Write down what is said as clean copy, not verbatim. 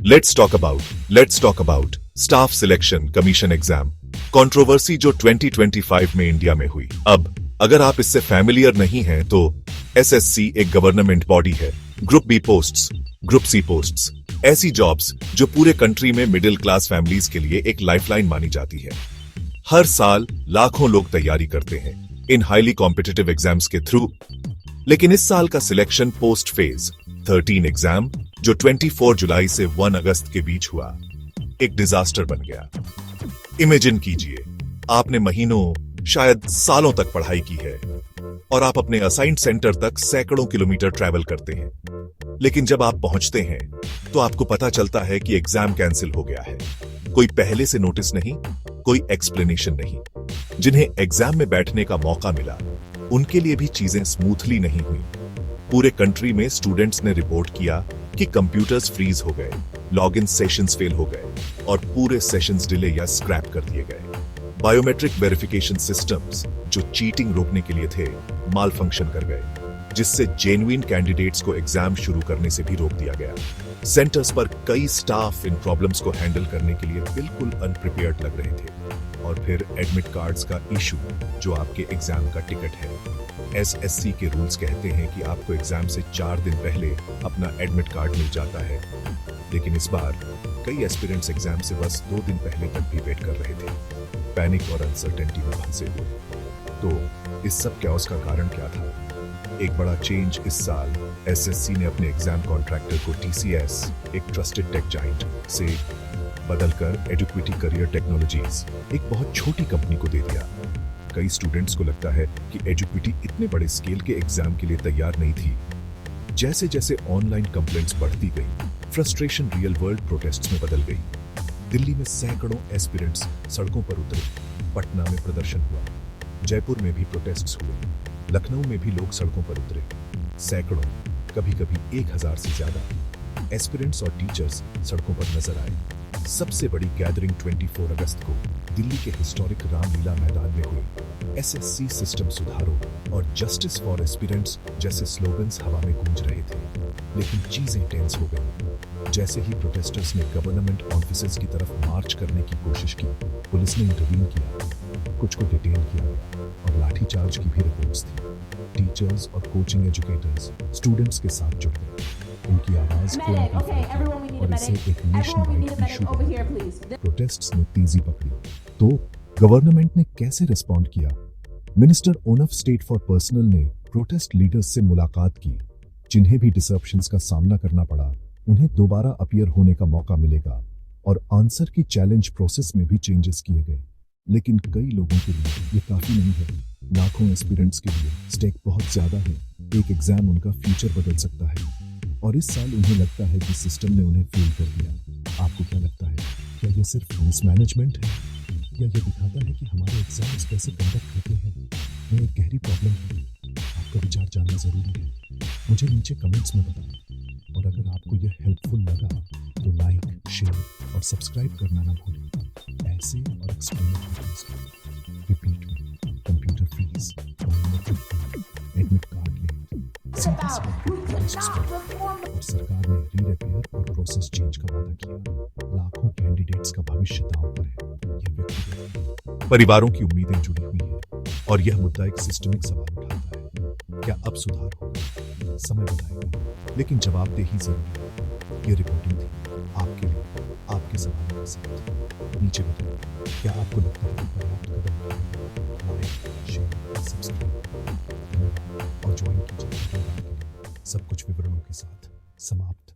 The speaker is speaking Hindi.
Let's talk about staff selection commission exam controversy जो 2025 में इंडिया में हुई। अब अगर आप इससे फैमिलियर नहीं हैं तो एसएससी एक गवर्नमेंट बॉडी है। Group B posts, group C posts, ऐसी जॉब्स जो पूरे कंट्री में मिडिल क्लास फैमिलीज के लिए एक लाइफलाइन मानी जाती है। हर साल लाखों लोग तैयारी करते हैं इन हाईली कॉम्पिटिटिव एग्जाम्स के थ्रू। लेकिन इस साल का सिलेक्शन पोस्ट फेज 13 एग्जाम जो 24 जुलाई से 1 अगस्त के बीच हुआ, एक डिजास्टर बन गया। इमेजिन कीजिए, आपने महीनों शायद सालों तक पढ़ाई की है और आप अपने असाइंड सेंटर तक सैकड़ों किलोमीटर ट्रैवल करते हैं। लेकिन जब आप पहुंचते हैं तो आपको पता चलता है कि एग्जाम कैंसिल हो गया है। कोई पहले से नोटिस नहीं, कोई एक्सप्लेनेशन नहीं। जिन्हें एग्जाम में बैठने का मौका मिला उनके लिए भी चीजें स्मूथली नहीं हुई। पूरे कंट्री में स्टूडेंट्स ने रिपोर्ट किया कि कंप्यूटर्स फ्रीज हो गए, लॉगिन सेशंस फेल हो गए और पूरे सेशंस डिले या स्क्रैप कर दिए गए। बायोमेट्रिक वेरिफिकेशन सिस्टम्स जो चीटिंग रोकने के लिए थे, माल फंक्शन कर गए, जिससे जेन्युइन कैंडिडेट्स को एग्जाम शुरू करने से भी रोक दिया गया। सेंटर्स पर कई स्टाफ इन प्रॉब्लम्स को हैंडल करने के लिए बिल्कुल अनप्रिपेयर्ड लग रहे थे। और फिर एडमिट कार्ड्स का इशू जो आपके एग्जाम का टिकट है। एसएससी के रूल्स कहते हैं कि आपको एग्जाम से 4 दिन पहले अपना एडमिट कार्ड मिल जाता है, लेकिन इस बार कई एस्पिरेंट्स एग्जाम से बस 2 दिन पहले तक भी वेट कर रहे थे, पैनिक और अनसर्टेनिटी में फंसे हुए। तो इस सब कैओस का कारण क्या था? एक बड़ा चेंज इस साल एसएससी ने अपने एग्जाम कॉन्ट्रैक्टर को टीसीएस, एक ट्रस्टेड टेक जाइंट, से बदलकर एडुक्विटी करियर टेक्नोलॉजीज, एक बहुत छोटी कंपनी को दे दिया। कई स्टूडेंट्स को लगता है कि एडुक्विटी इतने बड़े स्केल के एग्जाम के लिए तैयार नहीं थी। जैसे जैसे ऑनलाइन कंप्लेंट्स बढ़ती गई, फ्रस्ट्रेशन रियल वर्ल्ड प्रोटेस्ट्स में बदल गई। दिल्ली में सैकड़ों एस्पिरेंट्स सड़कों पर उतरे, पटना में प्रदर्शन हुआ, जयपुर में भी प्रोटेस्ट्स हुए, लखनऊ में भी लोग सड़कों पर उतरे। सैकड़ों, कभी कभी 1000 से ज्यादा एस्पिरेंट्स और टीचर्स सड़कों पर नजर आए। सबसे बड़ी गैदरिंग 24 अगस्त को दिल्ली के हिस्टोरिक रामलीला मैदान में हुई। एसएससी सिस्टम सुधारो और जस्टिस फॉर एस्पिरेंट्स जैसे स्लोगन्स हवा में गूंज रहे थे। लेकिन चीजें टेंस हो गई। जैसे ही प्रोटेस्टर्स ने गवर्नमेंट ऑफिसेज की तरफ मार्च करने की कोशिश की, पुलिस ने इंटरवीन किया, कुछ को डिटेन किया और लाठीचार्ज की भी रिपोर्ट्स थी। टीचर्स और कोचिंग एजुकेटर्स स्टूडेंट्स के साथ जुड़ गए। उनकी आवाज को और इसे एक नेशन वाइड इशू बना। प्रोटेस्ट्स ने तेजी पकड़ी तो गवर्नमेंट ने कैसे रिस्पॉन्ड किया? मिनिस्टर ओनफ स्टेट फॉर पर्सनल ने प्रोटेस्ट लीडर्स से मुलाकात की। जिन्हें भी डिसरप्शंस का सामना करना पड़ा, उन्हें दोबारा अपीयर होने का मौका मिलेगा और आंसर की चैलेंज प्रोसेस में भी चेंजेस किए गए। लेकिन कई लोगों के लिए ये काफी नहीं है। लाखों एस्पिरेंट्स के लिए स्टेक बहुत ज्यादा है। एक एग्जाम उनका फ्यूचर बदल सकता है और इस साल उन्हें लगता है कि सिस्टम ने उन्हें फेल कर दिया। आपको क्या लगता है? क्या यह सिर्फ मिसमैनेजमेंट है या यह दिखाता है कि हमारे एग्जाम्स कैसे कंडक्ट होते हैं? यह एक गहरी प्रॉब्लम है। आपका विचार जानना जरूरी है। मुझे नीचे कमेंट्स में बताएं और अगर आपको यह हेल्पफुल लगा तो लाइक, शेयर और सब्सक्राइब करना ना भूलें। ऐसे और एक्सप्लेनेड वीडियोस के लिए रिपीट में computer freeze, biometric freeze, admit card link, और सरकार ने री-रिपेयर और प्रोसेस चेंज का वादा किया। लाखों कैंडिडेट्स का भविष्य दांव पर है। यह व्यक्तिगत परिवारों की उम्मीदें जुड़ी हुई हैं और यह मुद्दा एक सिस्टमिक सवाल उठाता है। क्या अब सुधार होगा? समय बताएगा, लेकिन जवाबदेही जरूरी है। ये रिपोर्टिंग थी आपके लिए, आपके सवालों के साथ। नीचे बताएं, क्या आपको लगता है कि पर्याप्त कदम उठाए? लाइक, शेयर, सब्सक्राइब और ज्वाइन कीजिए। सब कुछ विवरणों के साथ समाप्त।